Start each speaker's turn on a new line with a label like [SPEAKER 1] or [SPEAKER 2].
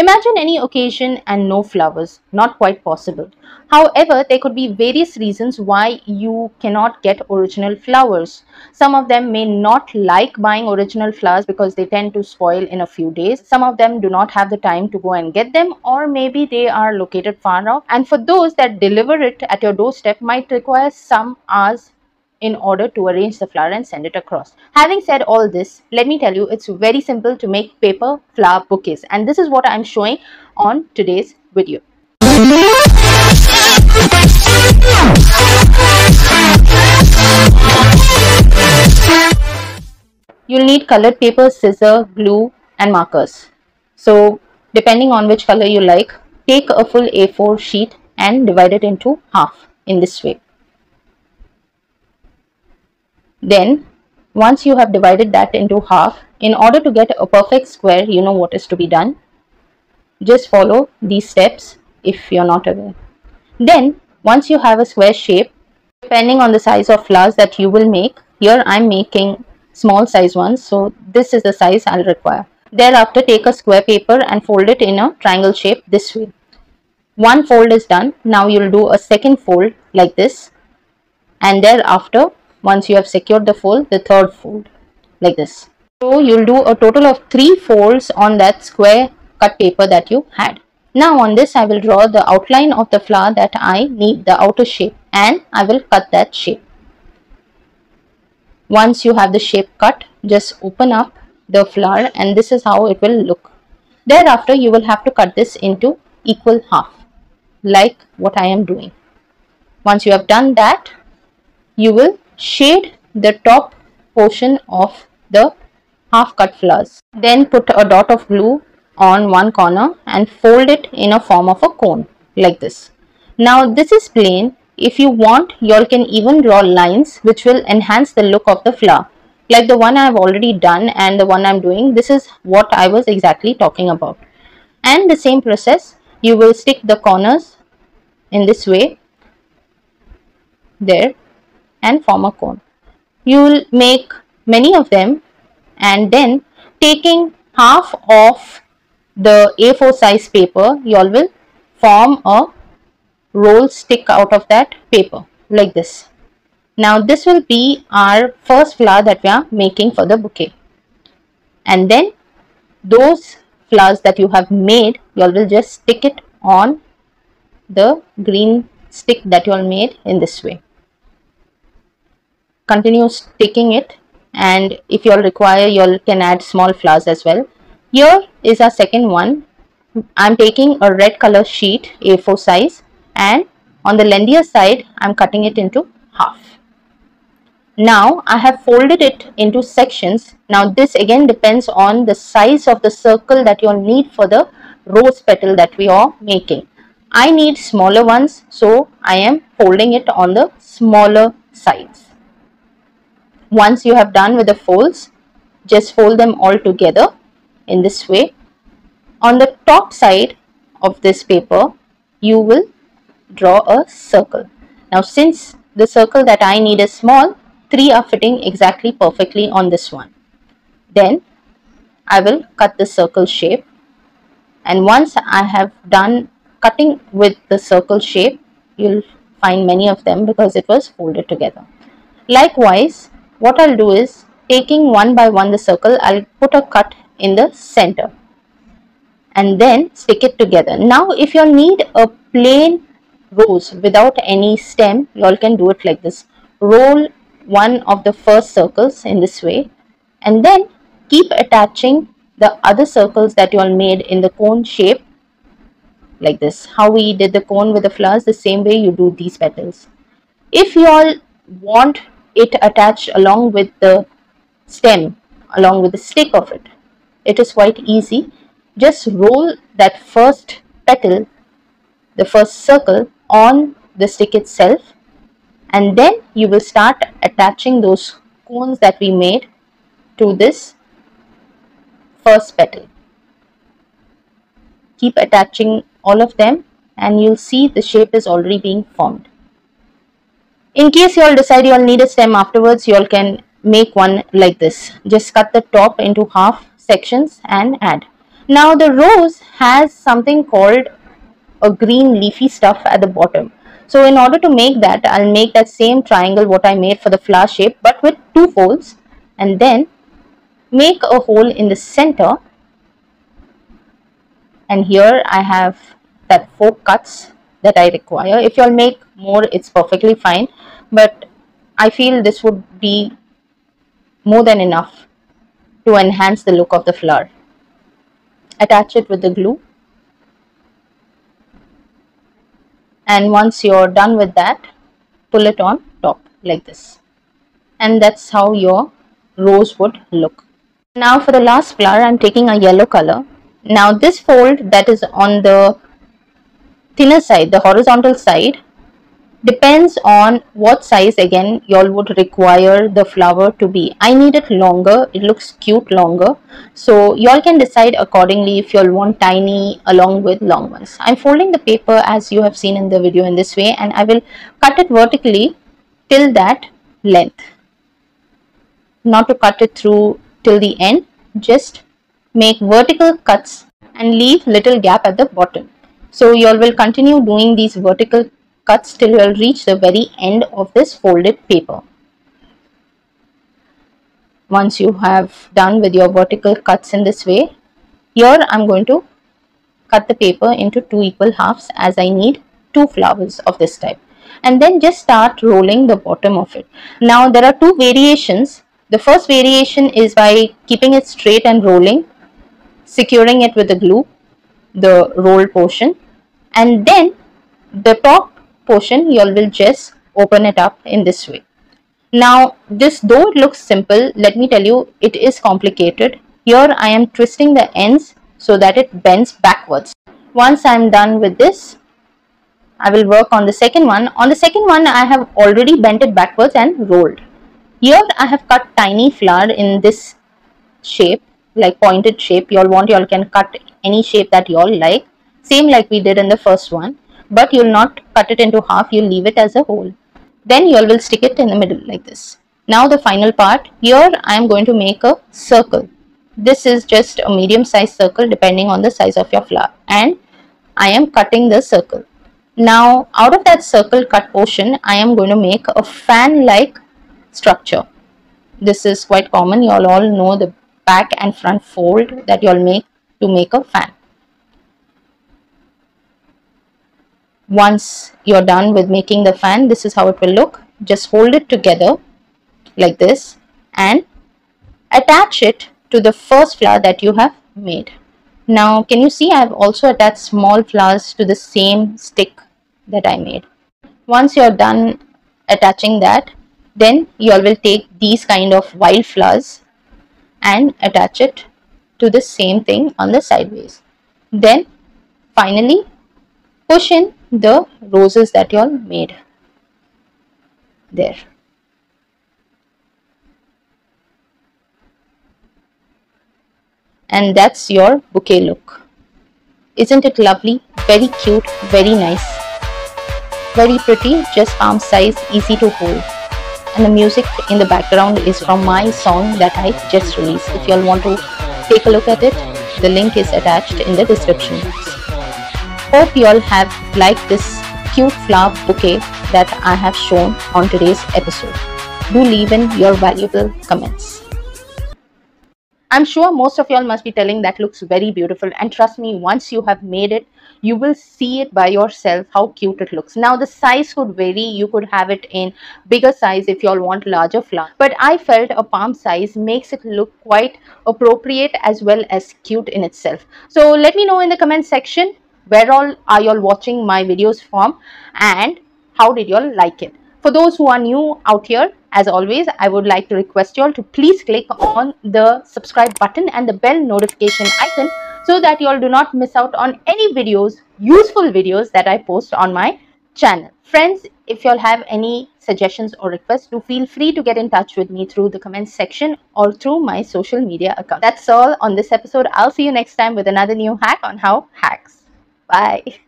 [SPEAKER 1] Imagine any occasion and no flowers. Not quite possible. However, there could be various reasons why you cannot get original flowers. Some of them may not like buying original flowers because they tend to spoil in a few days. Some of them do not have the time to go and get them, or maybe they are located far off. And for those that deliver it at your doorstep might require some hours in order to arrange the flower and send it across. Having said all this, let me tell you, it's very simple to make paper flower bouquets, and this is what I'm showing on today's video. You'll need colored paper, scissor, glue and markers. So depending on which color you like, take a full A4 sheet and divide it into half in this way. Then once you have divided that into half, in order to get a perfect square, you know what is to be done. Just follow these steps if you're not aware. Then once you have a square shape, depending on the size of flowers that you will make, here I'm making small size ones, so this is the size I'll require. Thereafter, take a square paper and fold it in a triangle shape this way. One fold is done. Now you'll do a second fold like this, and thereafter, once you have secured the fold, the third fold like this. So you'll do a total of 3 folds on that square cut paper that you had. Now on this, I will draw the outline of the flower that I need, the outer shape, and I will cut that shape. Once you have the shape cut, just open up the flower and this is how it will look. Thereafter, you will have to cut this into equal half, like what I am doing. Once you have done that, you will shade the top portion of the half cut flowers. Then put a dot of glue on one corner and fold it in a form of a cone like this. Now this is plain. If you want, you all can even draw lines which will enhance the look of the flower, like the one I have already done and the one I'm doing. This is what I was exactly talking about. And the same process, you will stick the corners in this way there and form a cone. You will make many of them, and then taking half of the A4 size paper, you all will form a roll stick out of that paper like this. Now this will be our first flower that we are making for the bouquet, and then those flowers that you have made, you all will just stick it on the green stick that you all made in this way. Continue sticking it, and if you all require, you all can add small flowers as well. Here is our second one. I'm taking a red color sheet, A4 size, and on the lengthier side I'm cutting it into half. Now I have folded it into sections. Now this again depends on the size of the circle that you all need for the rose petal that we are making. I need smaller ones, so I am folding it on the smaller sides. Once you have done with the folds, just fold them all together in this way. On the top side of this paper, you will draw a circle. Now since the circle that I need is small, 3 are fitting exactly perfectly on this one. Then I will cut the circle shape, and once I have done cutting with the circle shape, you'll find many of them because it was folded together. Likewise, what I'll do is, taking one by one the circle, I'll put a cut in the center and then stick it together. Now if you need a plain rose without any stem, you all can do it like this. Roll one of the first circles in this way, and then keep attaching the other circles that you all made in the cone shape like this. How we did the cone with the flowers, the same way you do these petals. If you all want it attached along with the stem, along with the stick of it, it is quite easy. Just roll that first petal, the first circle, on the stick itself, and then you will start attaching those cones that we made to this first petal. Keep attaching all of them and you'll see the shape is already being formed. In case you all decide you all need a stem afterwards, you all can make one like this. Just cut the top into half sections and add. Now the rose has something called a green leafy stuff at the bottom. So in order to make that, I'll make that same triangle what I made for the flower shape, but with two folds, and then make a hole in the center. And here I have that 4 cuts that I require. If you'll make more, it's perfectly fine, but I feel this would be more than enough to enhance the look of the flower. Attach it with the glue, and once you're done with that, pull it on top like this, and that's how your rose would look. Now for the last flower, I'm taking a yellow color. Now this fold that is on the thinner side, the horizontal side, depends on what size again y'all would require the flower to be. I need it longer, it looks cute longer, so y'all can decide accordingly if y'all want tiny along with long ones. I'm folding the paper as you have seen in the video in this way, and I will cut it vertically till that length, not to cut it through till the end, just make vertical cuts and leave little gap at the bottom. So you all will continue doing these vertical cuts till you will reach the very end of this folded paper. Once you have done with your vertical cuts in this way, here I'm going to cut the paper into 2 equal halves as I need 2 flowers of this type, and then just start rolling the bottom of it. Now there are 2 variations. The first variation is by keeping it straight and rolling, securing it with the glue, the roll portion, and then the top portion you all will just open it up in this way. Now this, though it looks simple, let me tell you it is complicated. Here I am twisting the ends so that it bends backwards. Once I am done with this, I will work on the second one. On the second one I have already bent it backwards and rolled. Here I have cut tiny flower in this shape, like pointed shape. You all want, you all can cut any shape that you all like, same like we did in the first one, but you'll not cut it into half, you'll leave it as a whole. Then you all will stick it in the middle like this. Now the final part, here I am going to make a circle. This is just a medium size circle depending on the size of your flower, and I am cutting the circle. Now out of that circle cut portion, I am going to make a fan like structure. This is quite common, you all know the back and front fold that you all make to make a fan. Once you're done with making the fan, this is how it will look. Just hold it together like this and attach it to the first flower that you have made. Now can you see I have also attached small flowers to the same stick that I made. Once you're done attaching that, then you all will take these kind of wild flowers and attach it to the same thing on the sideways. Then finally push in the roses that you all made there. And that's your bouquet look. Isn't it lovely? Very cute, very nice, very pretty, just palm size, easy to hold. And the music in the background is from my song that I just released. If you all want to take a look at it, the link is attached in the description box. Hope you all have liked this cute flower bouquet that I have shown on today's episode. Do leave in your valuable comments. I'm sure most of y'all must be telling that looks very beautiful, and trust me, once you have made it, you will see it by yourself how cute it looks. Now the size could vary, you could have it in bigger size if y'all want larger flower, but I felt a palm size makes it look quite appropriate as well as cute in itself. So let me know in the comment section where all are y'all watching my videos from and how did y'all like it. For those who are new out here, as always, I would like to request you all to please click on the subscribe button and the bell notification icon so that you all do not miss out on any videos, useful videos that I post on my channel. Friends, if you all have any suggestions or requests, do feel free to get in touch with me through the comments section or through my social media account. That's all on this episode. I'll see you next time with another new hack on how hacks. Bye.